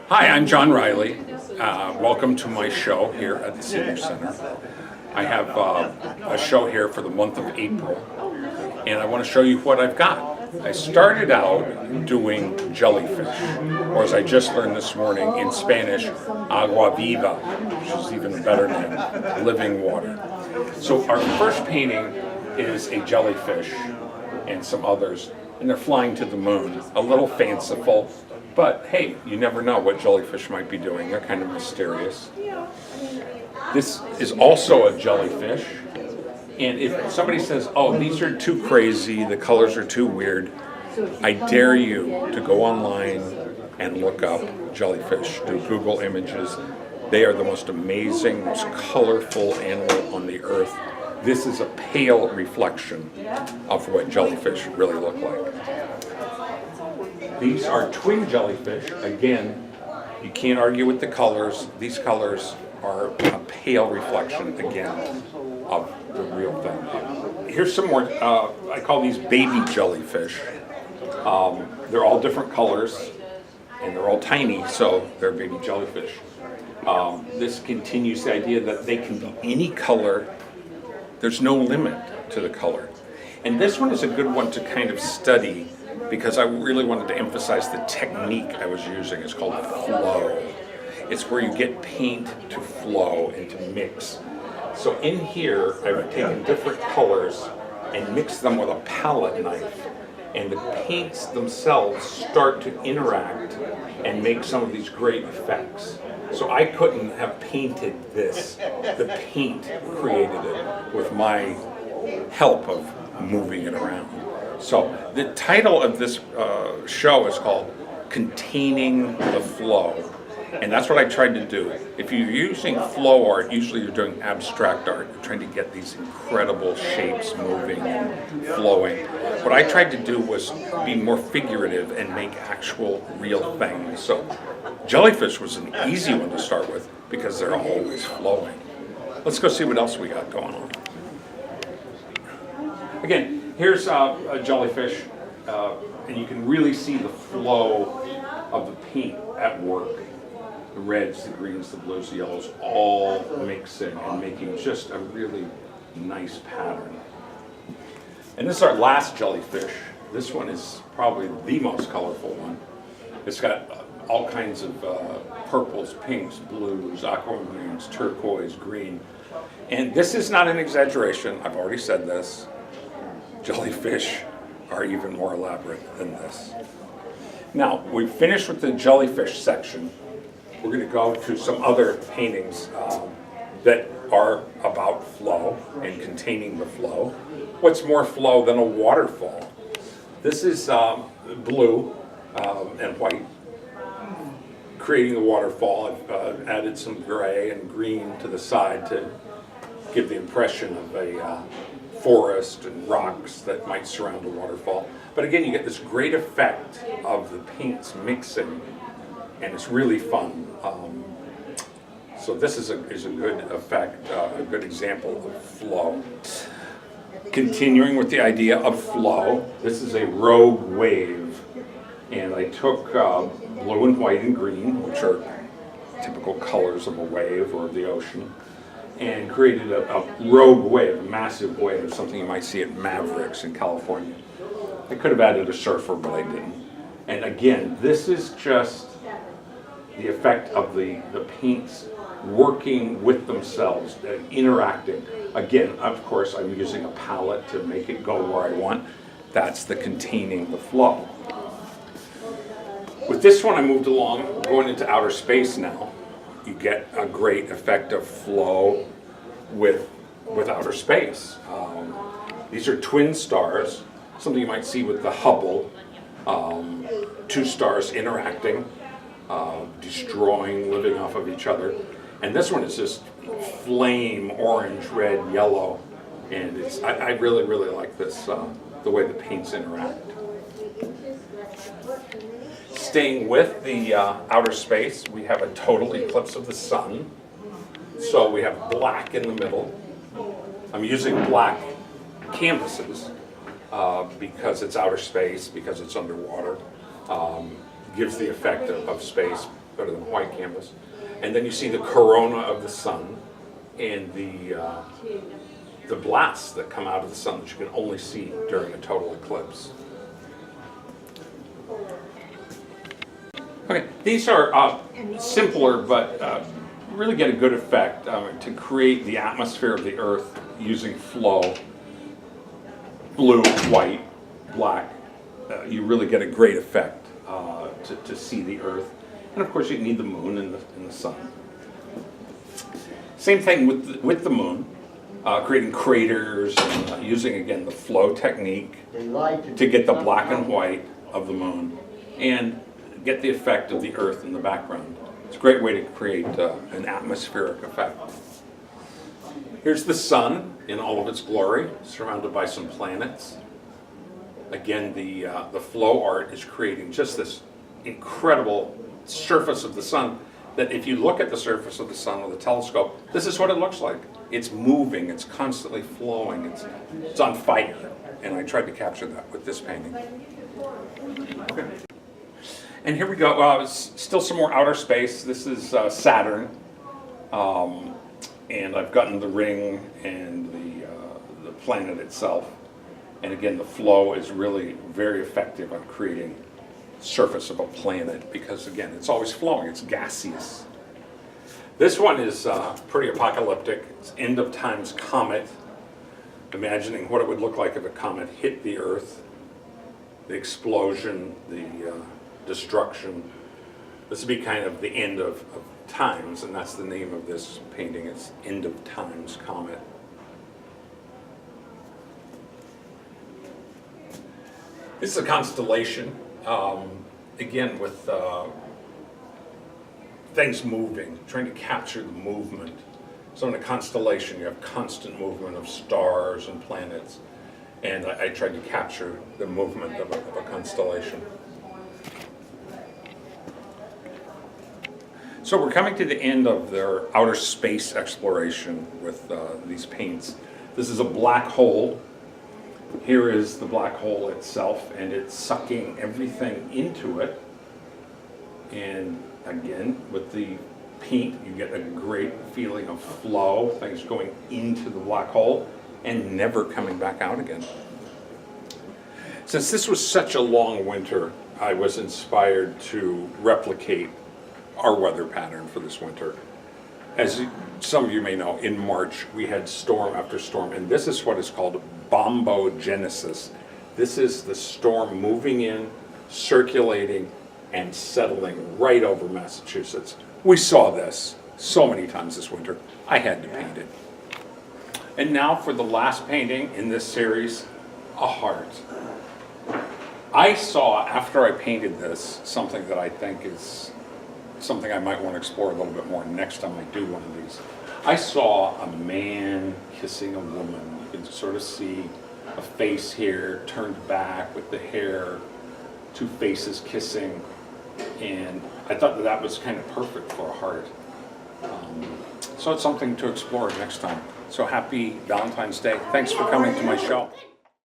Hi, I'm John Riley. Welcome to my show here at the Senior Center. I have a show here for the month of April, and I want to show you what I've got. I started out doing jellyfish, or as I just learned this morning in Spanish, agua viva, which is even a better name, living water. So our first painting is a jellyfish and some others, and they're flying to the moon. A little fanciful, but hey, you never know what jellyfish might be doing. They're kind of mysterious. This is also a jellyfish, and if somebody says, oh, these are too crazy, the colors are too weird, I dare you to go online and look up jellyfish. Do Google images. They are the most amazing, most colorful animal on the earth. This is a pale reflection of what jellyfish really look like. These are twin jellyfish. Again, you can't argue with the colors. These colors are a pale reflection, again, of the real thing. Here's some more, I call these baby jellyfish. They're all different colors, and they're all tiny, so they're baby jellyfish. This continues the idea that they can be any color. There's no limit to the color. And this one is a good one to kind of study because I really wanted to emphasize the technique I was using. It's called flow. It's where you get paint to flow and to mix. So in here, I've taken different colors and mixed them with a palette knife. And the paints themselves start to interact and make some of these great effects. So I couldn't have painted this. The paint created it with my help of moving it around. So the title of this show is called Containing the Flow. And that's what I tried to do. If you're using flow art, usually you're doing abstract art. You're trying to get these incredible shapes moving and flowing. What I tried to do was be more figurative and make actual real things. So jellyfish was an easy one to start with because they're always flowing. Let's go see what else we got going on. Again, here's a jellyfish, and you can really see the flow of the paint at work. The reds, the greens, the blues, the yellows, all mixing and making just a really nice pattern. And this is our last jellyfish. This one is probably the most colorful one. It's got all kinds of purples, pinks, blues, aquamarines, turquoise, green. And this is not an exaggeration. I've already said this. Jellyfish are even more elaborate than this. Now, we've finished with the jellyfish section. We're going to go to some other paintings that are about flow and containing the flow. What's more flow than a waterfall? This is blue and white, creating the waterfall. I've added some gray and green to the side to give the impression of a forest and rocks that might surround a waterfall. But again, you get this great effect of the paints mixing, and it's really fun. So this is a good effect, a good example of flow. Continuing with the idea of flow, this is a rogue wave, and I took blue and white and green, which are typical colors of a wave or of the ocean, and created a rogue wave, a massive wave, something you might see at Mavericks in California. I could have added a surfer, but I didn't. And again, this is just the effect of the paints working with themselves, interacting. Again, of course, I'm using a palette to make it go where I want. That's the containing the flow. With this one, I moved along, going into outer space now. You get a great effect of flow with outer space. These are twin stars, something you might see with the Hubble. Two stars interacting, destroying, living off of each other. And this one is just flame, orange, red, yellow. And I really, really like this, the way the paints interact. Staying with the outer space, we have a total eclipse of the sun. So we have black in the middle. I'm using black canvases because it's outer space, because it's underwater. Gives the effect of space. better than white canvas. And then you see the corona of the sun and the blasts that come out of the sun that you can only see during a total eclipse. Okay, these are simpler, but really get a good effect to create the atmosphere of the Earth using flow, blue, white, black. You really get a great effect to see the Earth. And of course you need the moon and the sun. Same thing with the moon, creating craters, and, using again the flow technique to get the black and white of the moon and get the effect of the Earth in the background. It's a great way to create an atmospheric effect. Here's the sun in all of its glory, surrounded by some planets. Again, the flow art is creating just this incredible surface of the sun that if you look at the surface of the sun with a telescope, this is what it looks like. It's moving, it's constantly flowing, it's on fire. And I tried to capture that with this painting. Okay. And here we go, still some more outer space. This is Saturn. And I've gotten the ring and the planet itself. And again, the flow is really very effective on creating surface of a planet because again, it's always flowing, it's gaseous. This one is pretty apocalyptic. It's end of Times Comet. Imagining what it would look like if a comet hit the Earth, the explosion, the destruction. This would be kind of the end of times, and that's the name of this painting. It's End of Times Comet. This is a constellation, again with things moving, trying to capture the movement. So in a constellation, you have constant movement of stars and planets, and I tried to capture the movement of a constellation. So we're coming to the end of their outer space exploration with these paints. This is a black hole. Here is the black hole itself, and it's sucking everything into it. And again, with the paint, you get a great feeling of flow, things going into the black hole and never coming back out again. Since this was such a long winter, I was inspired to replicate our weather pattern for this winter. As some of you may know, in March we had storm after storm, and this is what is called Bumbo Genesis. This is the storm moving in, circulating, and settling right over Massachusetts. We saw this so many times this winter. I had to paint it. And now for the last painting in this series, a heart. I saw, after I painted this, something that I think is something I might want to explore a little bit more next time I do one of these. I saw a man kissing a woman. You can sort of see a face here turned back with the hair, two faces kissing, and I thought that was kind of perfect for a heart. So it's something to explore next time. So happy Valentine's Day. Thanks for coming to my show.